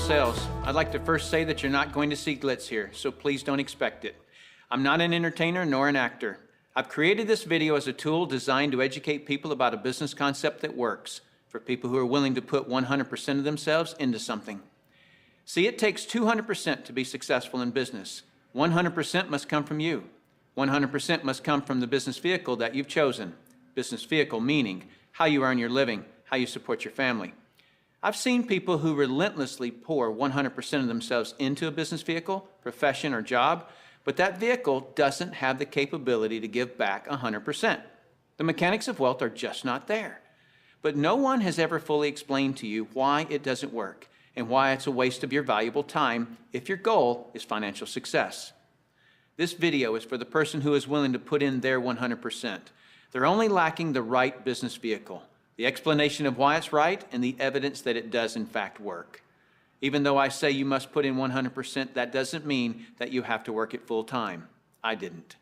sales. I'd like to first say that you're not going to see glitz here, so please don't expect it. I'm not an entertainer nor an actor. I've created this video as a tool designed to educate people about a business concept that works, for people who are willing to put 100% of themselves into something. See, it takes 200% to be successful in business. 100% must come from you. 100% must come from the business vehicle that you've chosen. Business vehicle meaning how you earn your living, how you support your family. I've seen people who relentlessly pour 100% of themselves into a business vehicle, profession, or job, but that vehicle doesn't have the capability to give back 100%. The mechanics of wealth are just not there. But no one has ever fully explained to you why it doesn't work and why it's a waste of your valuable time if your goal is financial success. This video is for the person who is willing to put in their 100%. They're only lacking the right business vehicle, the explanation of why it's right, and the evidence that it does in fact work. Even though I say you must put in 100%, that doesn't mean that you have to work it full time. I didn't.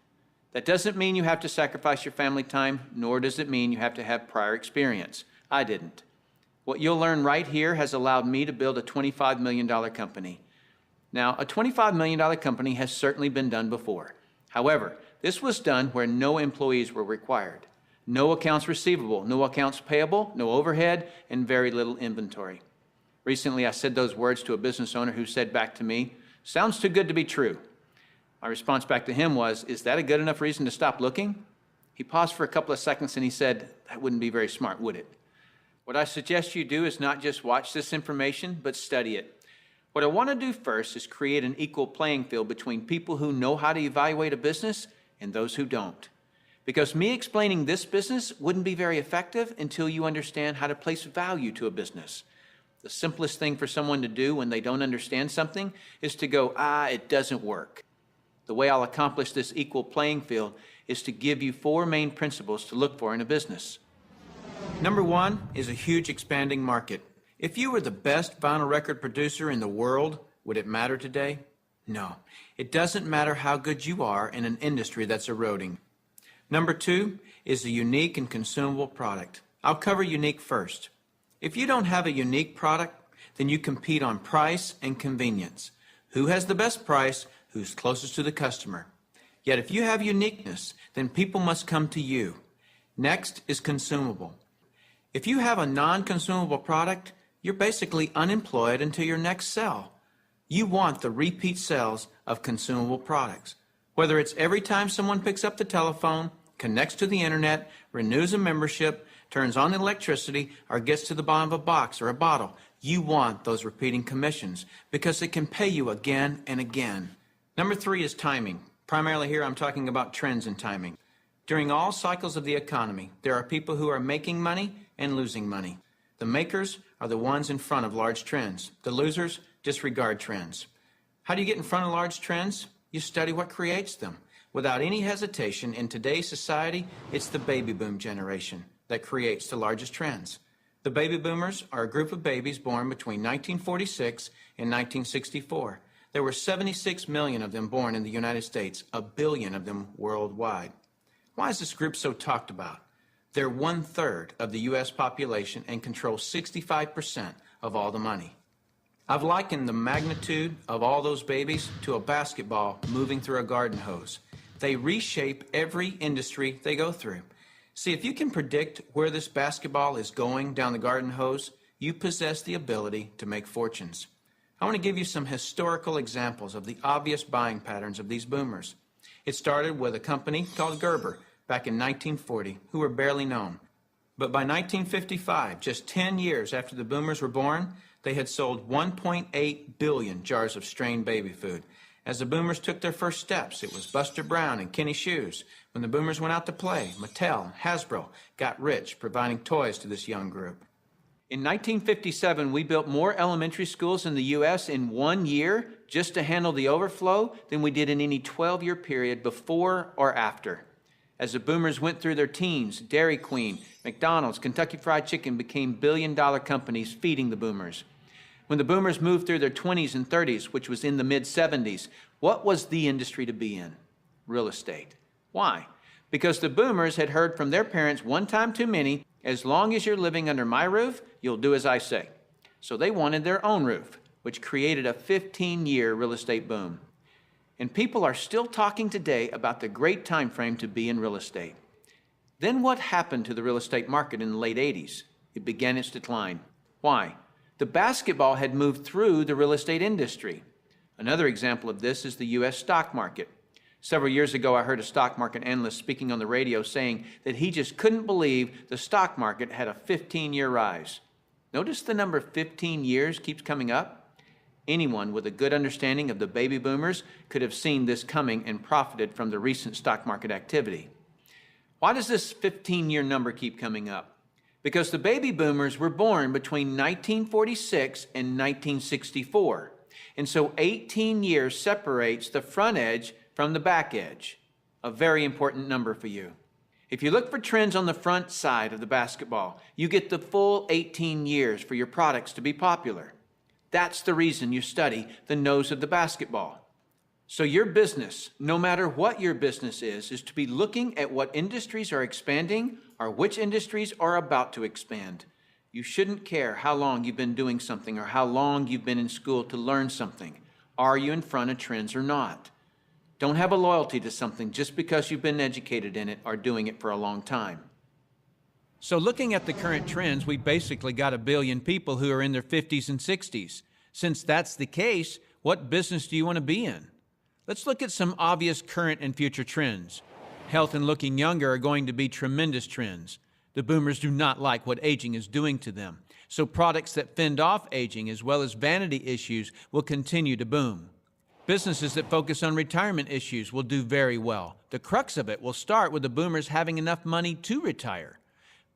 That doesn't mean you have to sacrifice your family time, nor does it mean you have to have prior experience. I didn't. What you'll learn right here has allowed me to build a $25 million company. Now, a $25 million company has certainly been done before. However, this was done where no employees were required. No accounts receivable, no accounts payable, no overhead, and very little inventory. Recently, I said those words to a business owner who said back to me, "Sounds too good to be true." My response back to him was, "Is that a good enough reason to stop looking?" He paused for a couple of seconds and he said, "That wouldn't be very smart, would it?" What I suggest you do is not just watch this information, but study it. What I want to do first is create an equal playing field between people who know how to evaluate a business and those who don't. Because me explaining this business wouldn't be very effective until you understand how to place value to a business. The simplest thing for someone to do when they don't understand something is to go, it doesn't work. The way I'll accomplish this equal playing field is to give you 4 main principles to look for in a business. Number 1 is a huge expanding market. If you were the best vinyl record producer in the world, would it matter today? No. It doesn't matter how good you are in an industry that's eroding. Number 2 is a unique and consumable product. I'll cover unique first. If you don't have a unique product, then you compete on price and convenience. Who has the best price? Who's closest to the customer? Yet if you have uniqueness, then people must come to you. Next is consumable. If you have a non-consumable product, you're basically unemployed until your next sell. You want the repeat sales of consumable products. Whether it's every time someone picks up the telephone, connects to the internet, renews a membership, turns on electricity, or gets to the bottom of a box or a bottle, you want those repeating commissions because it can pay you again and again. Number 3 is timing. Primarily here I'm talking about trends in timing. During all cycles of the economy, there are people who are making money and losing money. The makers are the ones in front of large trends. The losers disregard trends. How do you get in front of large trends? You study what creates them. Without any hesitation, in today's society, it's the baby boom generation that creates the largest trends. The baby boomers are a group of babies born between 1946 and 1964. There were 76 million of them born in the United States, 1 billion of them worldwide. Why is this group so talked about? They're 1/3 of the U.S. population and control 65% of all the money. I've likened the magnitude of all those babies to a basketball moving through a garden hose. They reshape every industry they go through. See, if you can predict where this basketball is going down the garden hose, you possess the ability to make fortunes. I want to give you some historical examples of the obvious buying patterns of these boomers. It started with a company called Gerber back in 1940, who were barely known. But by 1955, just 10 years after the boomers were born, they had sold 1.8 billion jars of strained baby food. As the boomers took their first steps, it was Buster Brown and Kenny Shoes. When the boomers went out to play, Mattel and Hasbro got rich providing toys to this young group. In 1957, we built more elementary schools in the U.S. in 1 year just to handle the overflow than we did in any 12-year period before or after. As the boomers went through their teens, Dairy Queen, McDonald's, Kentucky Fried Chicken became billion-dollar companies feeding the boomers. When the boomers moved through their 20s and 30s, which was in the mid-70s, what was the industry to be in? Real estate. Why? Because the boomers had heard from their parents one time too many, as long as you're living under my roof, you'll do as I say. So they wanted their own roof. which created a 15-year real estate boom. And people are still talking today about the great time frame to be in real estate. Then what happened to the real estate market in the late 80s? It began its decline. Why? The basketball had moved through the real estate industry. Another example of this is the U.S. stock market. Several years ago, I heard a stock market analyst speaking on the radio saying that he just couldn't believe the stock market had a 15-year rise. Notice the number 15 years keeps coming up. Anyone with a good understanding of the baby boomers could have seen this coming and profited from the recent stock market activity. Why does this 15-year number keep coming up? Because the baby boomers were born between 1946 and 1964. And so 18 years separates the front edge from the back edge. A very important number for you. If you look for trends on the front side of the basketball, you get the full 18 years for your products to be popular. That's the reason you study the nose of the basketball. So your business, no matter what your business is to be looking at what industries are expanding or which industries are about to expand. You shouldn't care how long you've been doing something or how long you've been in school to learn something. Are you in front of trends or not? Don't have a loyalty to something just because you've been educated in it or doing it for a long time. So looking at the current trends, we basically got 1 billion people who are in their 50s and 60s. Since that's the case, what business do you want to be in? Let's look at some obvious current and future trends. Health and looking younger are going to be tremendous trends. The boomers do not like what aging is doing to them. So products that fend off aging as well as vanity issues will continue to boom. Businesses that focus on retirement issues will do very well. The crux of it will start with the boomers having enough money to retire.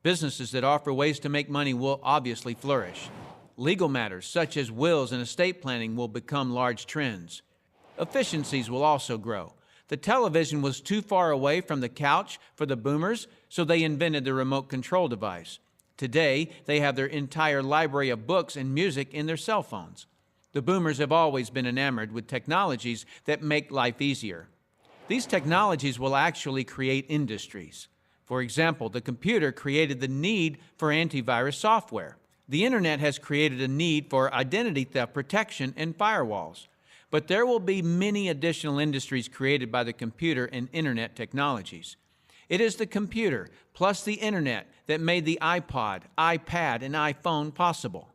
Businesses that offer ways to make money will obviously flourish. Legal matters such as wills and estate planning will become large trends. Efficiencies will also grow. The television was too far away from the couch for the boomers, so they invented the remote control device. Today, they have their entire library of books and music in their cell phones. The boomers have always been enamored with technologies that make life easier. These technologies will actually create industries. For example, the computer created the need for antivirus software. The internet has created a need for identity theft protection and firewalls. But there will be many additional industries created by the computer and internet technologies. It is the computer plus the internet that made the iPod, iPad, and iPhone possible.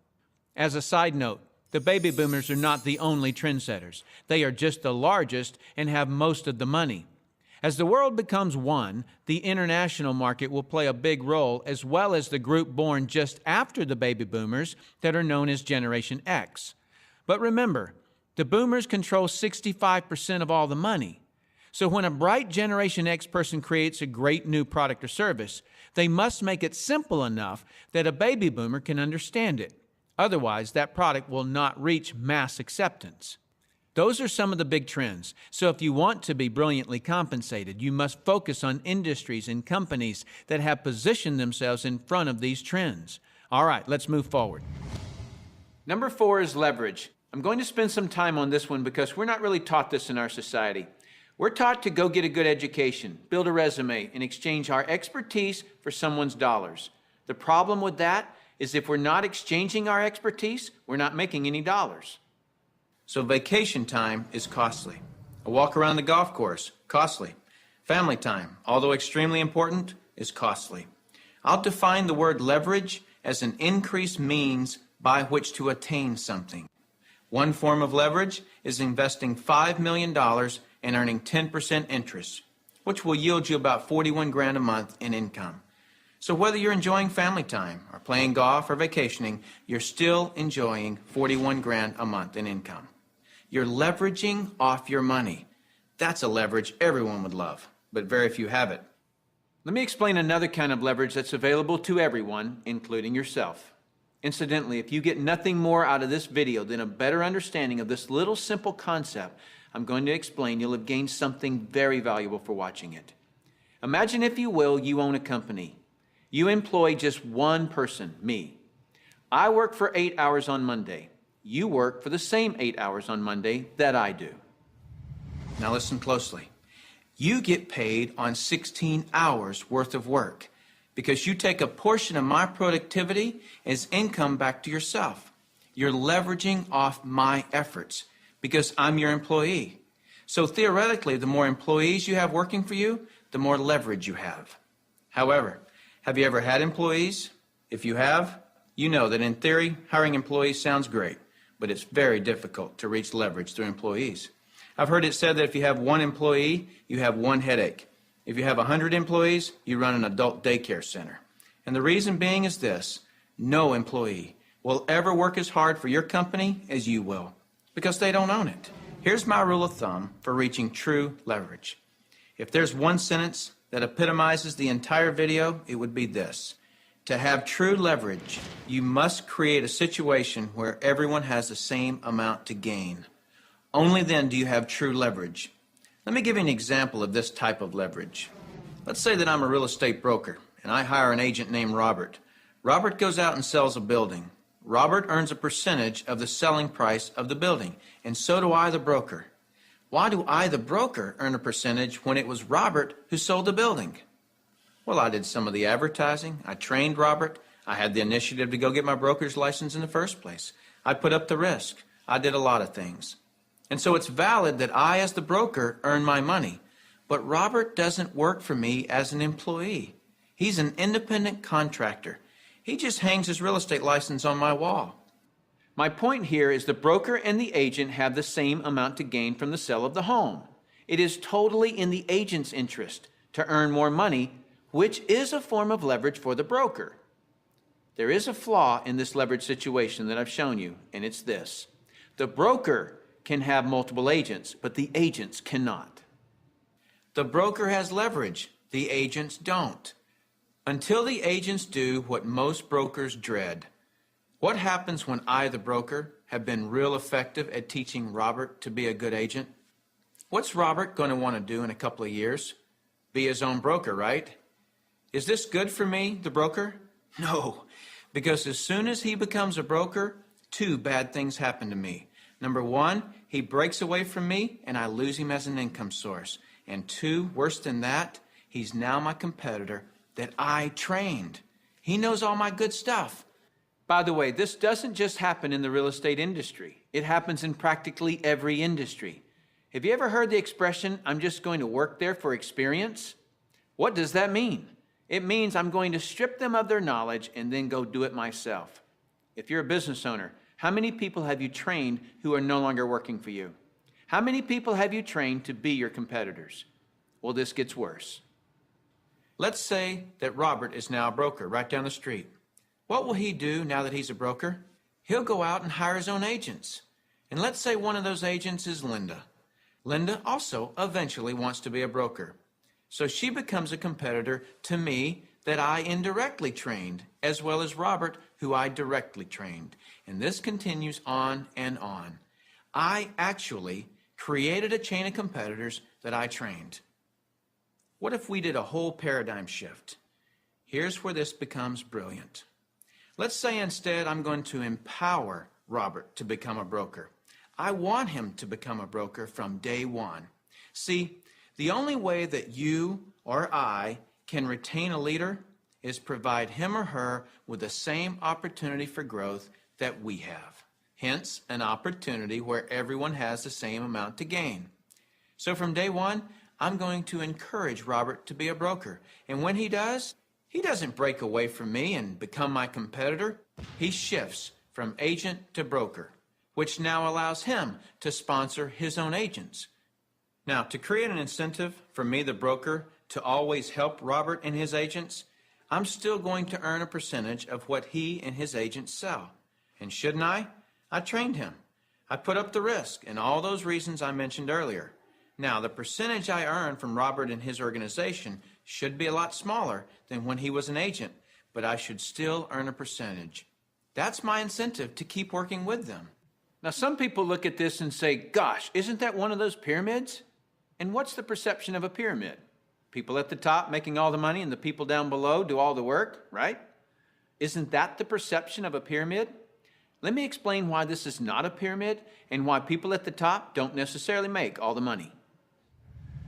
As a side note, the baby boomers are not the only trendsetters. They are just the largest and have most of the money. As the world becomes one, the international market will play a big role, as well as the group born just after the baby boomers that are known as Generation X. But remember, the boomers control 65% of all the money. So when a bright Generation X person creates a great new product or service, they must make it simple enough that a baby boomer can understand it. Otherwise, that product will not reach mass acceptance. Those are some of the big trends. So if you want to be brilliantly compensated, you must focus on industries and companies that have positioned themselves in front of these trends. All right, let's move forward. Number 4 is leverage. I'm going to spend some time on this one because we're not really taught this in our society. We're taught to go get a good education, build a resume, and exchange our expertise for someone's dollars. The problem with that is if we're not exchanging our expertise, we're not making any dollars. So vacation time is costly. A walk around the golf course, costly. Family time, although extremely important, is costly. I'll define the word leverage as an increased means by which to attain something. One form of leverage is investing $5 million and earning 10% interest, which will yield you about 41 grand a month in income. So whether you're enjoying family time or playing golf or vacationing, you're still enjoying 41 grand a month in income. You're leveraging off your money. That's a leverage everyone would love, but very few have it. Let me explain another kind of leverage that's available to everyone, including yourself. Incidentally, if you get nothing more out of this video than a better understanding of this little simple concept I'm going to explain, you'll have gained something very valuable for watching it. Imagine, if you will, you own a company. You employ just one person, me. I work for 8 hours on Monday. You work for the same 8 hours on Monday that I do. Now listen closely. You get paid on 16 hours worth of work because you take a portion of my productivity as income back to yourself. You're leveraging off my efforts because I'm your employee. So theoretically, the more employees you have working for you, the more leverage you have. However, have you ever had employees? If you have, you know that in theory, hiring employees sounds great, but it's very difficult to reach leverage through employees. I've heard it said that if you have one employee, you have one headache. If you have 100 employees, you run an adult daycare center. And the reason being is this: no employee will ever work as hard for your company as you will, because they don't own it. Here's my rule of thumb for reaching true leverage. If there's one sentence that epitomizes the entire video, it would be this: to have true leverage, you must create a situation where everyone has the same amount to gain. Only then do you have true leverage. Let me give you an example of this type of leverage. Let's say that I'm a real estate broker and I hire an agent named Robert. Robert goes out and sells a building. Robert earns a percentage of the selling price of the building, and so do I, the broker. Why do I, the broker, earn a percentage when it was Robert who sold the building? Well, I did some of the advertising. I trained Robert. I had the initiative to go get my broker's license in the first place. I put up the risk. I did a lot of things. And so it's valid that I, as the broker, earn my money. But Robert doesn't work for me as an employee. He's an independent contractor. He just hangs his real estate license on my wall. My point here is the broker and the agent have the same amount to gain from the sale of the home. It is totally in the agent's interest to earn more money, which is a form of leverage for the broker. There is a flaw in this leverage situation that I've shown you, and it's this: the broker can have multiple agents, but the agents cannot. The broker has leverage, the agents don't. Until the agents do what most brokers dread. What happens when I, the broker, have been real effective at teaching Robert to be a good agent? What's Robert going to want to do in a couple of years? Be his own broker, right? Is this good for me, the broker? No, because as soon as he becomes a broker, two bad things happen to me. Number one, he breaks away from me and I lose him as an income source. And two, worse than that, he's now my competitor that I trained. He knows all my good stuff. By the way, this doesn't just happen in the real estate industry. It happens in practically every industry. Have you ever heard the expression, "I'm just going to work there for experience"? What does that mean? It means I'm going to strip them of their knowledge and then go do it myself. If you're a business owner, how many people have you trained who are no longer working for you? How many people have you trained to be your competitors? Well, this gets worse. Let's say that Robert is now a broker right down the street. What will he do now that he's a broker? He'll go out and hire his own agents. And let's say one of those agents is Linda. Linda also eventually wants to be a broker. So she becomes a competitor to me that I indirectly trained, as well as Robert, who I directly trained. And this continues on and on. I actually created a chain of competitors that I trained. What if we did a whole paradigm shift? Here's where this becomes brilliant. Let's say instead I'm going to empower Robert to become a broker. I want him to become a broker from day one. See, the only way that you or I can retain a leader is provide him or her with the same opportunity for growth that we have. Hence, an opportunity where everyone has the same amount to gain. So from day one, I'm going to encourage Robert to be a broker. And when he does, he doesn't break away from me and become my competitor. He shifts from agent to broker, which now allows him to sponsor his own agents. Now, to create an incentive for me, the broker, to always help Robert and his agents, I'm still going to earn a percentage of what he and his agents sell. And shouldn't I? I trained him. I put up the risk and all those reasons I mentioned earlier. Now, the percentage I earn from Robert and his organization should be a lot smaller than when he was an agent, but I should still earn a percentage. That's my incentive to keep working with them. Now, some people look at this and say, gosh, isn't that one of those pyramids? And what's the perception of a pyramid? People at the top making all the money and the people down below do all the work, right? Isn't that the perception of a pyramid? Let me explain why this is not a pyramid and why people at the top don't necessarily make all the money.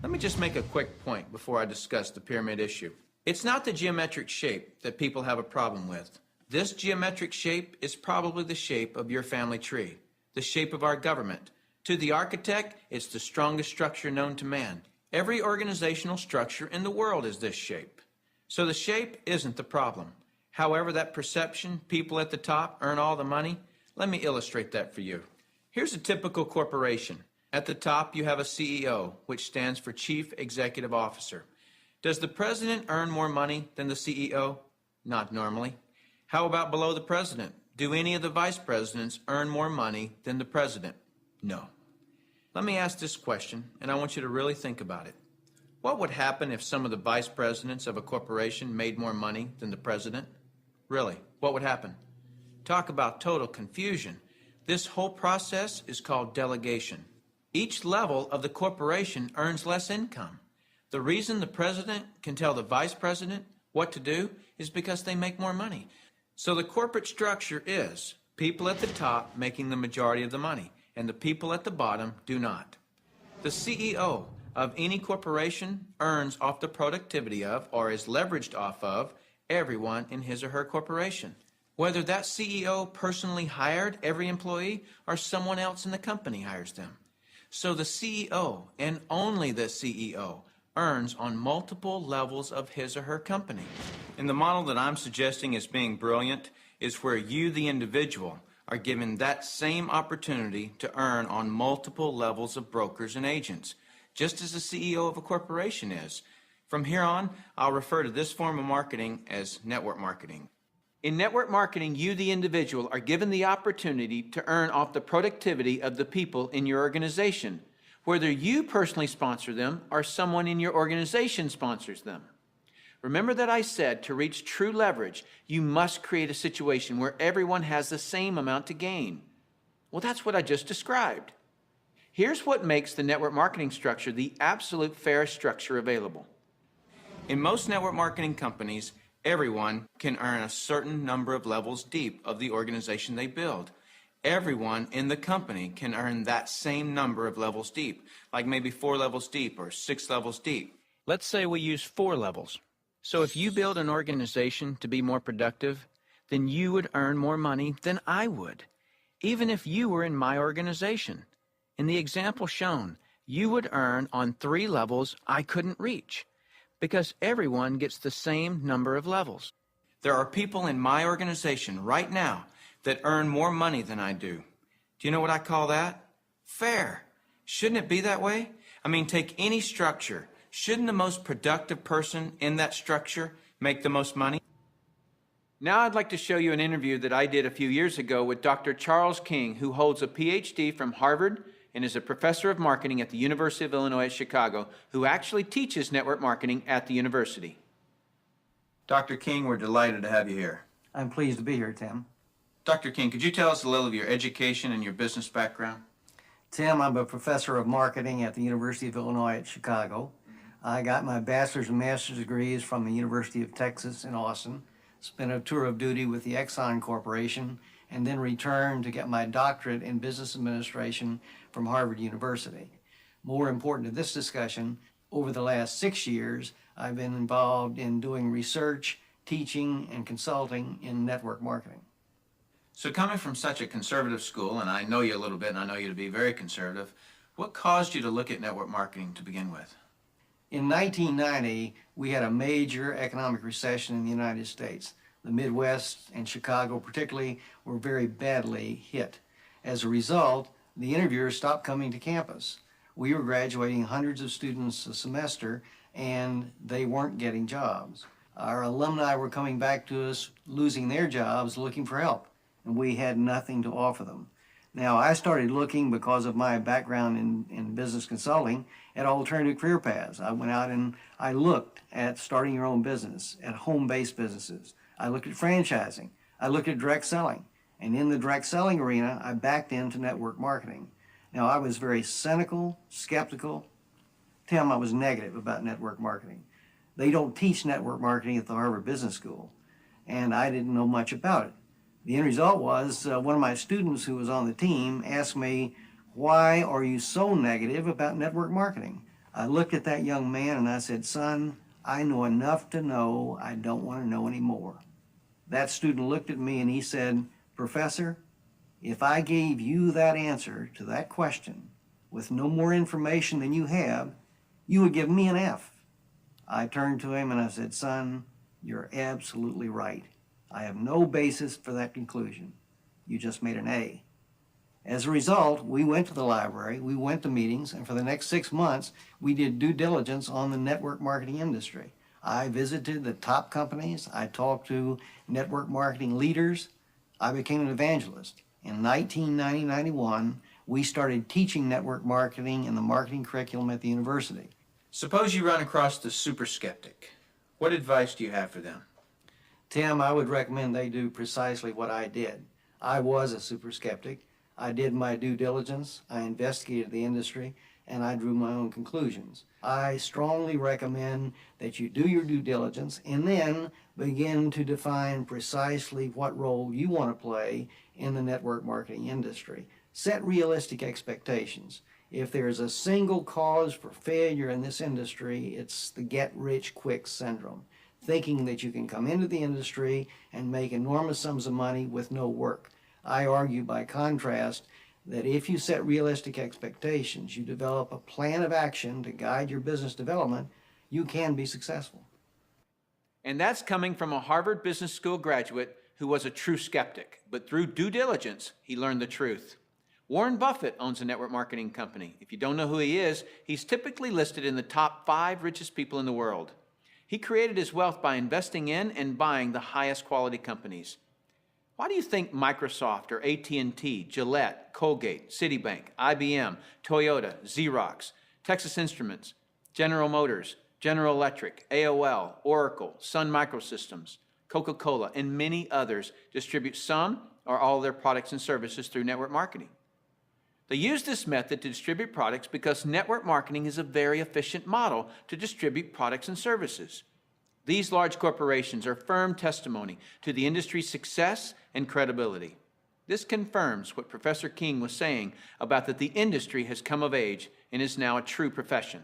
Let me just make a quick point before I discuss the pyramid issue. It's not the geometric shape that people have a problem with, This geometric shape is probably the shape of your family tree, the shape of our government. To the architect, it's the strongest structure known to man. Every organizational structure in the world is this shape. So the shape isn't the problem. However, that perception, people at the top earn all the money, let me illustrate that for you. Here's a typical corporation. At the top, you have a CEO, which stands for Chief Executive Officer. Does the president earn more money than the CEO? Not normally. How about below the president? Do any of the vice presidents earn more money than the president? No. Let me ask this question, and I want you to really think about it. What would happen if some of the vice presidents of a corporation made more money than the president? Really, what would happen? Talk about total confusion. This whole process is called delegation. Each level of the corporation earns less income. The reason the president can tell the vice president what to do is because they make more money. So the corporate structure is people at the top making the majority of the money, and the people at the bottom do not. The CEO of any corporation earns off the productivity of, or is leveraged off of, everyone in his or her corporation. Whether that CEO personally hired every employee or someone else in the company hires them. So the CEO, and only the CEO, earns on multiple levels of his or her company. And the model that I'm suggesting as being brilliant is where you, the individual, are given that same opportunity to earn on multiple levels of brokers and agents, just as the CEO of a corporation is. From here on, I'll refer to this form of marketing as network marketing. In network marketing, you, the individual, are given the opportunity to earn off the productivity of the people in your organization, whether you personally sponsor them or someone in your organization sponsors them. Remember that I said to reach true leverage, you must create a situation where everyone has the same amount to gain. Well, that's what I just described. Here's what makes the network marketing structure the absolute fairest structure available. In most network marketing companies, everyone can earn a certain number of levels deep of the organization they build. Everyone in the company can earn that same number of levels deep, like maybe 4 levels deep or 6 levels deep. Let's say we use 4 levels. So if you build an organization to be more productive, then you would earn more money than I would, even if you were in my organization. In the example shown, you would earn on 3 levels I couldn't reach, because everyone gets the same number of levels. There are people in my organization right now that earn more money than I do. Do you know what I call that? Fair. Shouldn't it be that way? I mean, take any structure. Shouldn't the most productive person in that structure make the most money? Now I'd like to show you an interview that I did a few years ago with Dr. Charles King, who holds a PhD from Harvard and is a professor of marketing at the University of Illinois at Chicago, who actually teaches network marketing at the university. Dr. King, we're delighted to have you here. I'm pleased to be here, Tim. Dr. King, could you tell us a little of your education and your business background? Tim, I'm a professor of marketing at the University of Illinois at Chicago. I got my bachelor's and master's degrees from the University of Texas in Austin, spent a tour of duty with the Exxon Corporation, and then returned to get my doctorate in business administration from Harvard University. More important to this discussion, over the last 6 years, I've been involved in doing research, teaching, and consulting in network marketing. So coming from such a conservative school, and I know you a little bit, and I know you to be very conservative, what caused you to look at network marketing to begin with? In 1990, we had a major economic recession in the United States. The Midwest and Chicago particularly were very badly hit. As a result, the interviewers stopped coming to campus. We were graduating hundreds of students a semester, and they weren't getting jobs. Our alumni were coming back to us, losing their jobs, looking for help, and we had nothing to offer them. Now, I started looking, because of my background in business consulting, at alternative career paths. I went out and I looked at starting your own business, at home-based businesses. I looked at franchising. I looked at direct selling. And in the direct selling arena, I backed into network marketing. Now, I was very cynical, skeptical. Tim, I was negative about network marketing. They don't teach network marketing at the Harvard Business School, and I didn't know much about it. The end result was one of my students who was on the team asked me, "Why are you so negative about network marketing?" I looked at that young man and I said, "Son, I know enough to know I don't want to know any more." That student looked at me and he said, "Professor, if I gave you that answer to that question with no more information than you have, you would give me an F." I turned to him and I said, "Son, you're absolutely right. I have no basis for that conclusion. You just made an A." As a result, we went to the library, we went to meetings, and for the next 6 months, we did due diligence on the network marketing industry. I visited the top companies, I talked to network marketing leaders, I became an evangelist. In 1990-91, we started teaching network marketing in the marketing curriculum at the university. Suppose you run across the super skeptic. What advice do you have for them? Tim, I would recommend they do precisely what I did. I was a super skeptic. I did my due diligence, I investigated the industry, and I drew my own conclusions. I strongly recommend that you do your due diligence and then begin to define precisely what role you want to play in the network marketing industry. Set realistic expectations. If there's a single cause for failure in this industry, it's the get-rich-quick syndrome, thinking that you can come into the industry and make enormous sums of money with no work. I argue, by contrast, that if you set realistic expectations, you develop a plan of action to guide your business development, you can be successful. And that's coming from a Harvard Business School graduate who was a true skeptic, but through due diligence, he learned the truth. Warren Buffett owns a network marketing company. If you don't know who he is, he's typically listed in the top 5 richest people in the world. He created his wealth by investing in and buying the highest quality companies. Why do you think Microsoft or AT&T, Gillette, Colgate, Citibank, IBM, Toyota, Xerox, Texas Instruments, General Motors, General Electric, AOL, Oracle, Sun Microsystems, Coca-Cola, and many others distribute some or all of their products and services through network marketing? They use this method to distribute products because network marketing is a very efficient model to distribute products and services. These large corporations are firm testimony to the industry's success and credibility. This confirms what Professor King was saying about that the industry has come of age and is now a true profession.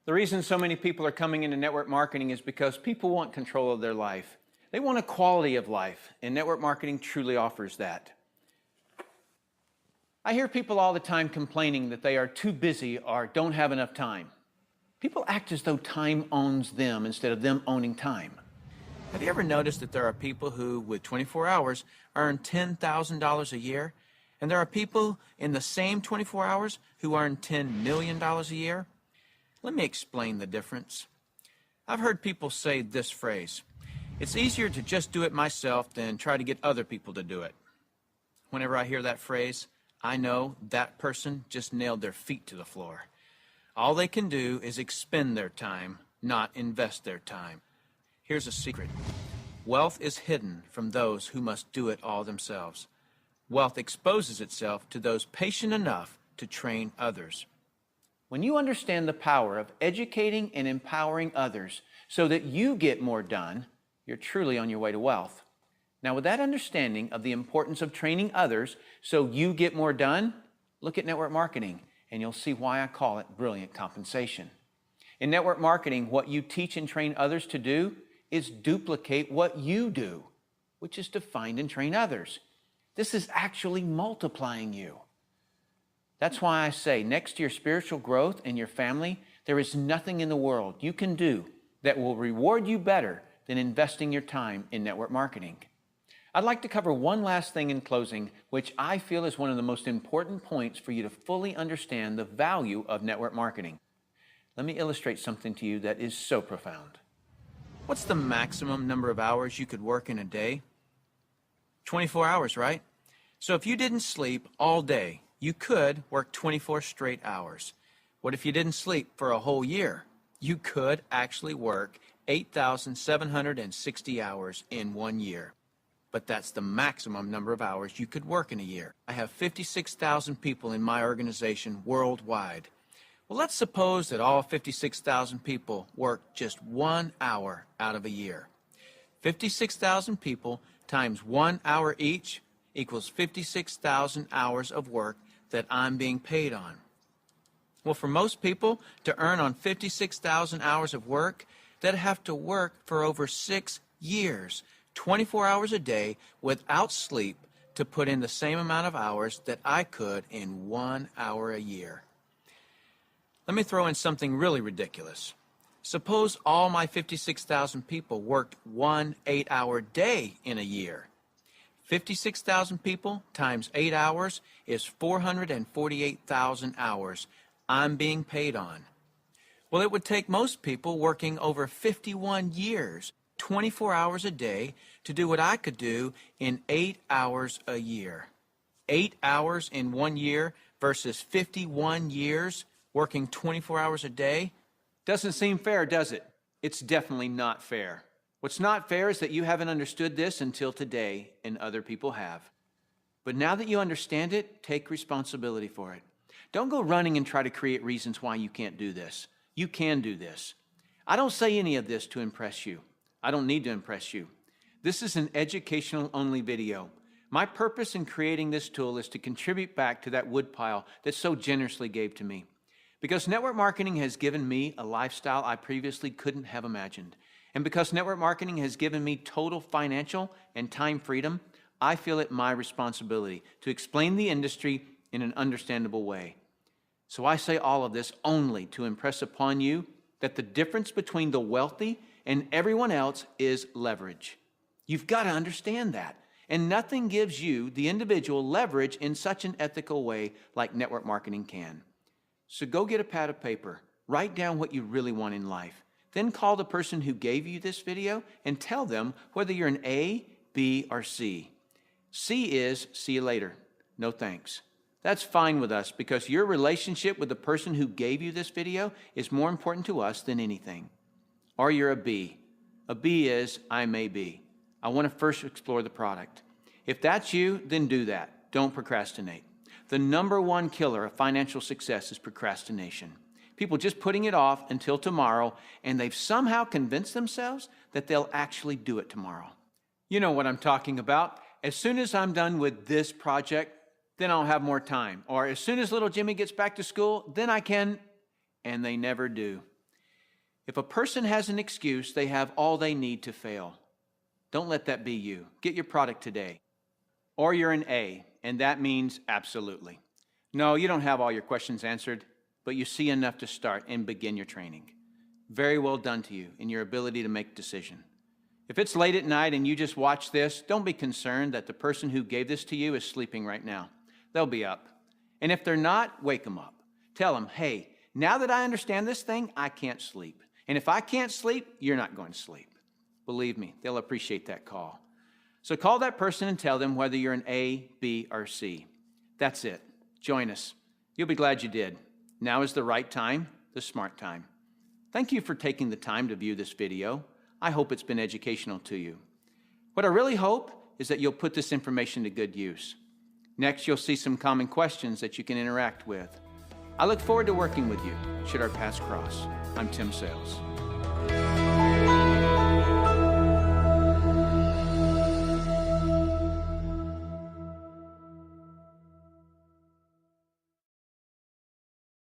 The reason so many people are coming into network marketing is because people want control of their life. They want a quality of life, and network marketing truly offers that. I hear people all the time complaining that they are too busy or don't have enough time. People act as though time owns them instead of them owning time. Have you ever noticed that there are people who, with 24 hours, earn $10,000 a year, and there are people in the same 24 hours who earn $10 million a year? Let me explain the difference. I've heard people say this phrase: "It's easier to just do it myself than try to get other people to do it." Whenever I hear that phrase, I know that person just nailed their feet to the floor. All they can do is expend their time, not invest their time. Here's a secret. Wealth is hidden from those who must do it all themselves. Wealth exposes itself to those patient enough to train others. When you understand the power of educating and empowering others so that you get more done, you're truly on your way to wealth. Now, with that understanding of the importance of training others so you get more done, look at network marketing, and you'll see why I call it brilliant compensation. In network marketing, what you teach and train others to do is duplicate what you do, which is to find and train others. This is actually multiplying you. That's why I say, next to your spiritual growth and your family, there is nothing in the world you can do that will reward you better than investing your time in network marketing. I'd like to cover one last thing in closing, which I feel is one of the most important points for you to fully understand the value of network marketing. Let me illustrate something to you that is so profound. What's the maximum number of hours you could work in a day? 24 hours, right? So if you didn't sleep all day, you could work 24 straight hours. What if you didn't sleep for a whole year? You could actually work 8,760 hours in 1 year. But that's the maximum number of hours you could work in a year. I have 56,000 people in my organization worldwide. Well, let's suppose that all 56,000 people work just 1 hour out of a year. 56,000 people times 1 hour each equals 56,000 hours of work that I'm being paid on. Well, for most people to earn on 56,000 hours of work, they'd have to work for over 6 years, 24 hours a day without sleep to put in the same amount of hours that I could in 1 hour a year. Let me throw in something really ridiculous. Suppose all my 56,000 people worked 1 8-hour day in a year. 56,000 people times 8 hours is 448,000 hours I'm being paid on. Well, it would take most people working over 51 years, 24 hours a day, to do what I could do in 8 hours a year. 8 hours in 1 year versus 51 years working 24 hours a day? Doesn't seem fair, does it? It's definitely not fair. What's not fair is that you haven't understood this until today, and other people have. But now that you understand it, take responsibility for it. Don't go running and try to create reasons why you can't do this. You can do this. I don't say any of this to impress you. I don't need to impress you. This is an educational-only video. My purpose in creating this tool is to contribute back to that woodpile that so generously gave to me. Because network marketing has given me a lifestyle I previously couldn't have imagined. And because network marketing has given me total financial and time freedom, I feel it my responsibility to explain the industry in an understandable way. So I say all of this only to impress upon you that the difference between the wealthy and everyone else is leverage. You've got to understand that. And nothing gives you, the individual, leverage in such an ethical way like network marketing can. So go get a pad of paper, write down what you really want in life, then call the person who gave you this video and tell them whether you're an A, B, or C. C is see you later, no thanks. That's fine with us because your relationship with the person who gave you this video is more important to us than anything. Or you're a B. A B is I may be. I want to first explore the product. If that's you, then do that. Don't procrastinate. The number one killer of financial success is procrastination. People just putting it off until tomorrow, and they've somehow convinced themselves that they'll actually do it tomorrow. You know what I'm talking about. As soon as I'm done with this project, then I'll have more time. Or as soon as little Jimmy gets back to school, then I can, and they never do. If a person has an excuse, they have all they need to fail. Don't let that be you. Get your product today. Or you're an A, and that means absolutely. No, you don't have all your questions answered, but you see enough to start and begin your training. Very well done to you in your ability to make a decision. If it's late at night and you just watch this, don't be concerned that the person who gave this to you is sleeping right now. They'll be up. And if they're not, wake them up. Tell them, hey, now that I understand this thing, I can't sleep. And if I can't sleep, you're not going to sleep. Believe me, they'll appreciate that call. So call that person and tell them whether you're an A, B, or C. That's it. Join us. You'll be glad you did. Now is the right time, the smart time. Thank you for taking the time to view this video. I hope it's been educational to you. What I really hope is that you'll put this information to good use. Next, you'll see some common questions that you can interact with. I look forward to working with you, should our paths cross. I'm Tim Sales.